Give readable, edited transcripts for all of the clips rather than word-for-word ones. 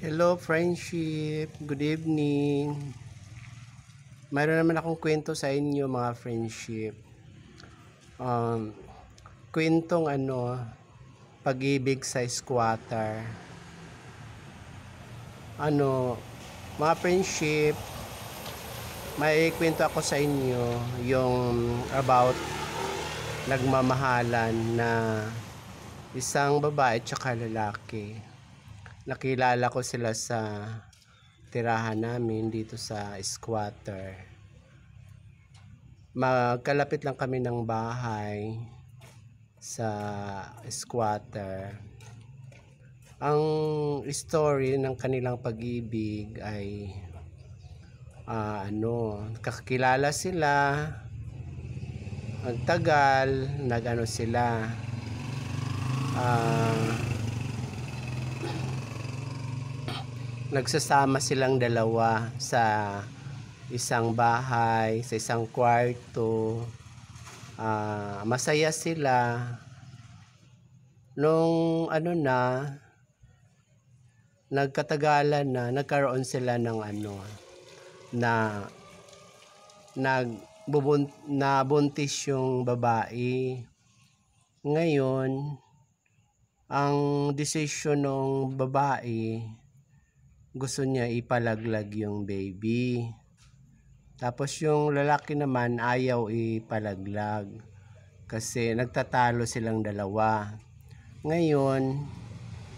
Hello, friendship. Good evening. Mayroon naman akong kwento sa inyo, mga friendship. Um, kwentong pag-ibig sa squatter. Mga friendship, may kwento ako sa inyo yung about nagmamahalan na isang babae at saka lalaki. Nakilala ko sila sa tirahan namin dito sa squatter. Magkalapit lang kami ng bahay sa squatter. Ang story ng kanilang pag-ibig ay kakilala sila, ang tagal, nagsasama silang dalawa sa isang bahay, sa isang kwarto. Masaya sila nung nagkatagalan na nagkaroon sila ng nabuntis yung babae. Ngayon, ang desisyon ng babae, gusto niya ipalaglag yung baby. Tapos yung lalaki naman ayaw ipalaglag kasi nagtatalo silang dalawa. Ngayon,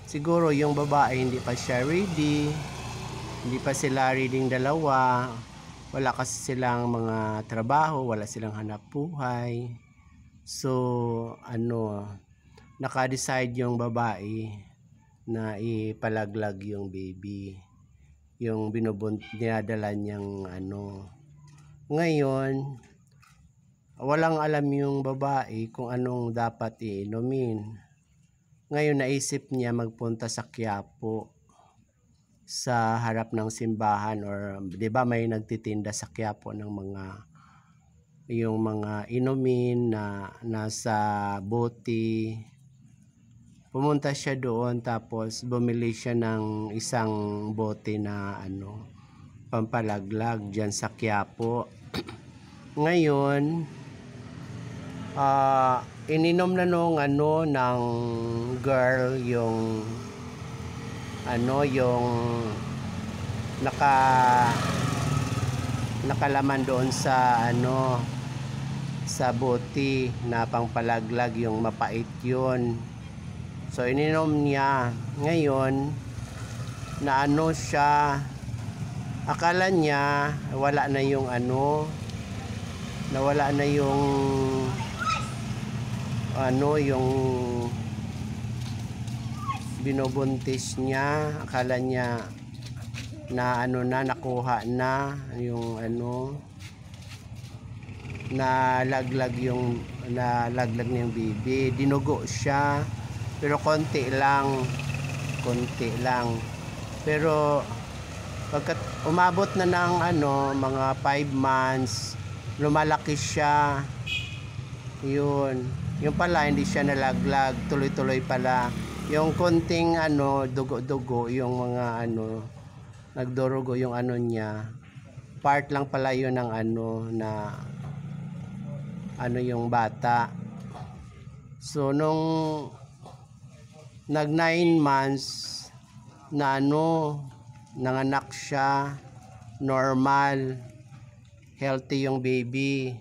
siguro yung babae hindi pa siya ready, hindi pa sila ready dalawa, wala kasi silang mga trabaho, wala silang hanap buhay. So, naka-decide yung babae na ipalaglag yung baby, yung dinadala niyang Ngayon, walang alam yung babae kung anong dapat iinumin. Ngayon naisip niya magpunta sa Quiapo, sa harap ng simbahan, or 'di ba may nagtitinda sa Quiapo ng yung mga inumin na nasa bote. Pumunta siya doon tapos bumili siya ng isang bote na pampalaglag diyan sa Quiapo. Ngayon, ininom na nung ng girl yung nakalaman doon sa sa bote na pangpalaglag, yung mapait yun. So ininom niya. Ngayon na siya, akala niya wala na yung nawala na yung yung binubuntis niya. Akala niya na nakuha na yung nalaglag na yung baby. Dinugo siya pero konti lang. Pero pagkat umabot na ng mga 5 months, lumalaki siya. Yung pala hindi siya nalaglag, tuloy-tuloy pala. Yung konting dugo-dugo, yung mga nagdurugo yung niya, part lang pala yun ng na yung bata. So nung nag 9 months na nanganak siya, normal, healthy yung baby.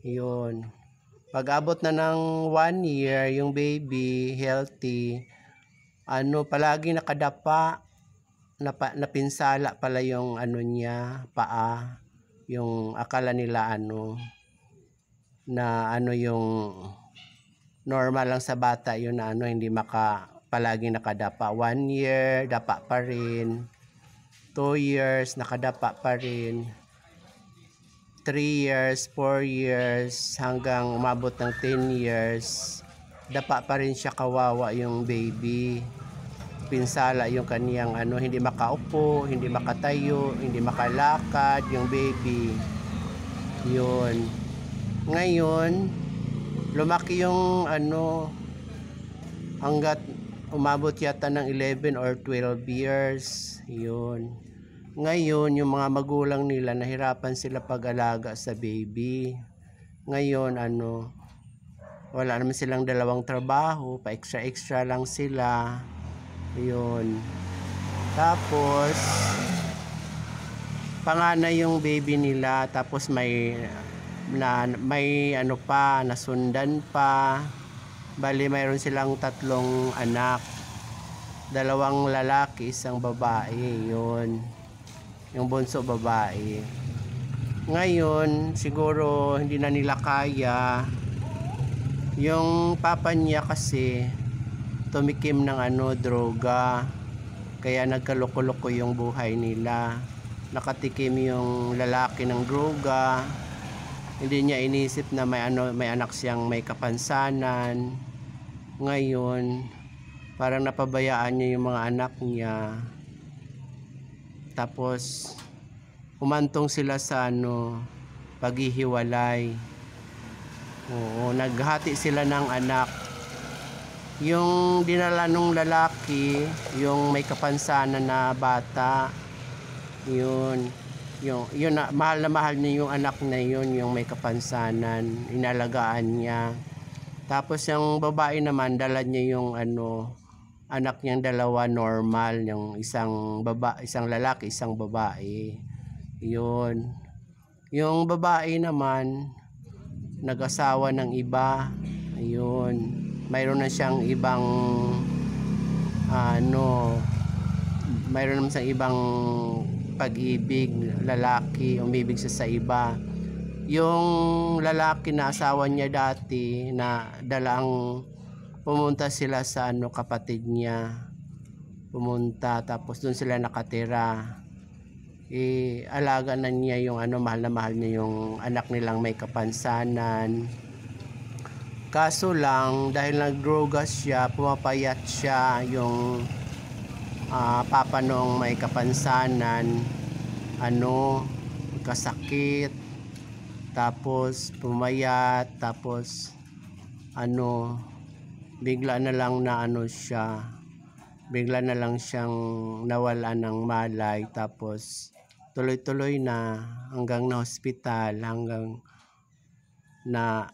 Yun. Pag-abot na ng 1 year, yung baby healthy, palagi nakadapa, napinsala pala yung niya, paa. Yung akala nila na yung normal lang sa bata yun na hindi palagi nakadapa. 1 year, dapa pa rin. 2 years, nakadapa pa rin. 3 years, 4 years, hanggang umabot ng 10 years, dapa pa rin siya, kawawa yung baby. Pinsala yung kaniyang hindi makaupo, hindi makatayo, hindi makalakad yung baby. Yun. Ngayon, lumaki yung hanggat umabot yata ng 11 or 12 years. Yun. Ngayon, yung mga magulang nila, nahirapan sila pag-alaga sa baby. Ngayon, wala naman silang dalawang trabaho, pa extra lang sila. Yun. Tapos, panganay yung baby nila, tapos may nasundan pa. Bali mayroon silang 3 anak, 2 lalaki, 1 babae. Yun, yung bunso babae. Ngayon siguro hindi na nila kaya. Yung papa niya kasi tumikim ng droga, kaya nagkaloko-loko yung buhay nila. Nakatikim yung lalaki ng droga. Hindi niya inisip na may anak siyang may kapansanan. Ngayon, parang napabayaan niya yung mga anak niya. Tapos, umantong sila sa paghihiwalay. Oo, naghati sila ng anak. Yung dinala nung lalaki, yung may kapansanan na bata, yun mahal na mahal niya yung anak na yun, yung may kapansanan, inalagaan niya. Tapos yung babae naman, dala niya yung anak niyang 2 normal, yung isang lalaki, 1 babae. Yun. Yung babae naman, nag-asawa ng iba. Ayun. Mayroon na siyang ibang mayroon naman siyang ibang pag-ibig, lalaki, umibig siya sa iba. Yung lalaki na asawa niya dati, na dalang pumunta sila sa kapatid niya. Pumunta, tapos doon sila nakatira. Alaga na niya yung mahal na mahal niya yung anak nilang may kapansanan. Kaso lang, dahil nagdroga siya, pumapayat siya yung papa noong may kapansanan, kasakit, tapos pumayat, tapos bigla na lang bigla na lang siyang nawala ng malay, tapos tuloy-tuloy na hanggang na hospital, hanggang na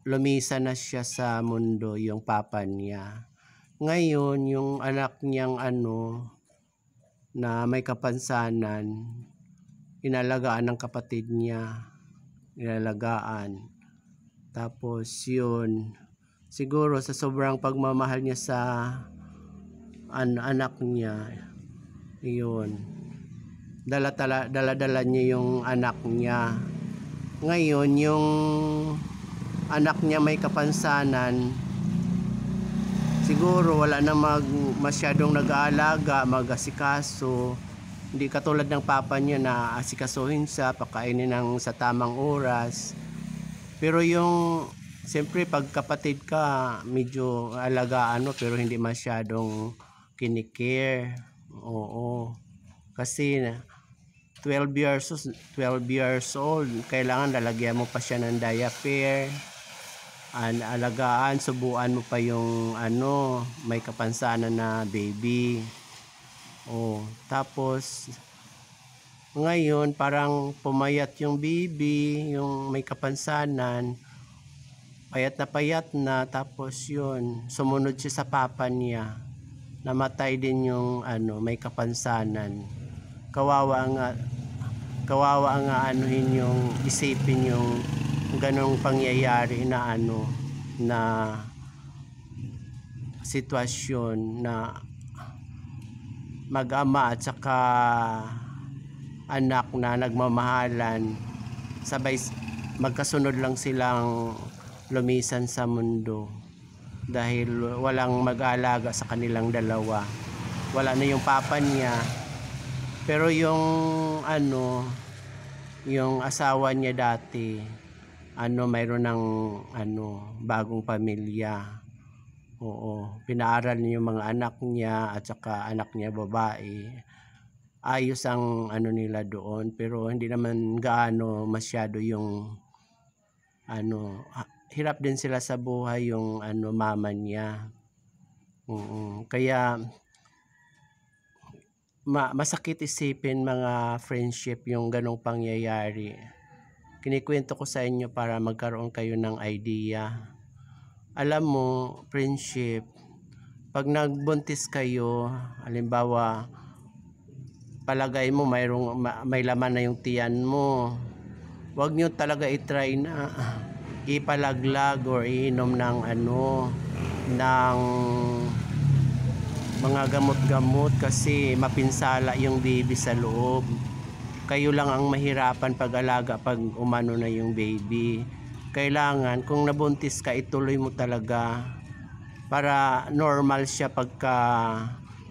lumisa na siya sa mundo yung papa niya. Ngayon, yung anak niyang na may kapansanan, inalagaan ng kapatid niya. Inalagaan. Tapos yun, siguro sa sobrang pagmamahal niya sa anak niya, yun, dala-dala niya yung anak niya. Ngayon, yung anak niya may kapansanan, siguro wala na masyadong nag-aalaga, mag-asikaso. Hindi katulad ng papa niya na asikasuhin siya, pakainin sa tamang oras. Pero yung, siyempre pag kapatid ka, medyo alagaan mo, pero hindi masyadong kinikare. Oo. Kasi 12 years old, kailangan lalagyan mo pa siya ng diaper. Alagaan, subuan mo pa yung may kapansanan na baby. Tapos ngayon parang pumayat yung baby, yung may kapansanan, payat na, tapos yun, sumunod siya sa papa niya, namatay din yung may kapansanan. Kawawa nga yung isipin yung ganong pangyayari na na sitwasyon na mag-ama at saka anak na nagmamahalan, sabay magkasunod lang silang lumisan sa mundo dahil walang mag-aalaga sa kanilang dalawa. Wala na yung papa niya, pero yung yung asawa niya dati, mayroon ng bagong pamilya. Oo, pinaaral niya yung mga anak niya at saka anak niya babae. Ayos ang nila doon, pero hindi naman gaano masyado yung hirap din sila sa buhay yung mama niya. Kaya masakit isipin mga friendship yung ganong pangyayari. Kinikwento ko sa inyo para magkaroon kayo ng idea. Alam mo, friendship, pag nagbuntis kayo, halimbawa, palagay mo may laman na yung tiyan mo, huwag nyo talaga i-try na ipalaglag or iinom ng ng mga gamot-gamot kasi mapinsala yung baby sa loob. Kayo lang ang mahirapan pag-alaga pag umano na yung baby. Kailangan kung nabuntis ka, ituloy mo talaga para normal siya pagka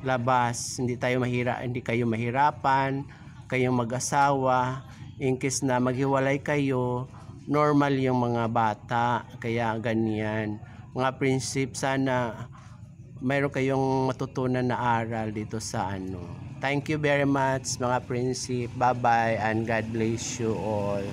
labas. Hindi kayo mahirapan, kayong mag-asawa. In case na maghiwalay kayo, normal yung mga bata. Kaya ganyan. Mga prinsip, sana mayroon kayong matutunan na aral dito sa Thank you very much mga prinsip. Bye-bye and God bless you all.